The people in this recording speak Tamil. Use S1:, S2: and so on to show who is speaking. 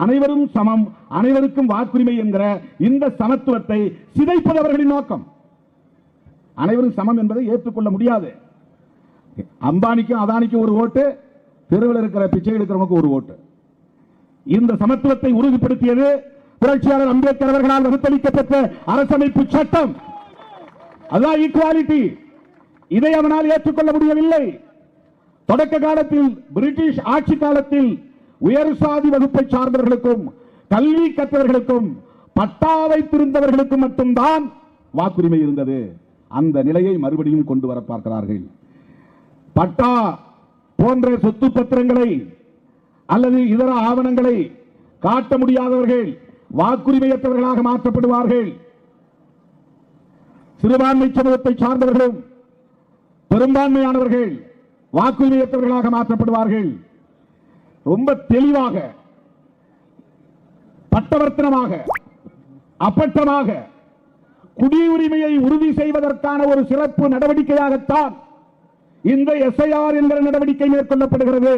S1: அனைவரும் சமம், அனைவருக்கும் வாக்குரிமை என்கிற இந்த சமத்துவத்தை சிதைப்பது அவர்களின் நோக்கம். அனைவரும் சமம் என்பதை ஏற்றுக்கொள்ள முடியாது. அம்பானிக்கும் அதானிக்கும் ஒரு ஓட்டு, தெருவில் இருக்கிற பிச்சை எடுக்கிறவனுக்கு ஒரு ஓட்டு. இந்த சமத்துவத்தை உறுதிப்படுத்தியது புரட்சியாளர் அம்பேத்கர் அவர்களால் வகுத்தளிக்கப்பட்ட அரசமைப்பு சட்டம். அதான் ஈக்குவாலிட்டி. இதை அவனால் ஏற்றுக்கொள்ள முடியவில்லை. தொடக்க காலத்தில் பிரிட்டிஷ் ஆட்சி காலத்தில் உயர் சாதி வகுப்பை சார்ந்தவர்களுக்கும் கல்வி கற்றவர்களுக்கும் பட்டா வைத்திருந்தவர்களுக்கும் மட்டும்தான் வாக்குரிமை இருந்தது. அந்த நிலையை மறுபடியும் கொண்டு வர பார்க்கிறார்கள். பட்டா போன்ற சொத்து பத்திரங்களை அல்லது இதர ஆவணங்களை காட்ட முடியாதவர்கள் வாக்குரிமையற்றவர்களாக மாற்றப்படுவார்கள். சிறுபான்மை சமூகத்தை சார்ந்தவர்களும் பெரும்பான்மையானவர்கள் வாக்குரிமையற்றவர்களாக மாற்றப்படுவார்கள். ரொம்ப தெளிவாக, பட்டவர்த்தனமாக, அப்பட்டமாக குடியுரிமையை உறுதி செய்வதற்கான ஒரு சிறப்பு நடவடிக்கையாகத்தான் இந்த எஸ்ஐஆர் என்கிற நடவடிக்கை மேற்கொள்ளப்படுகிறது.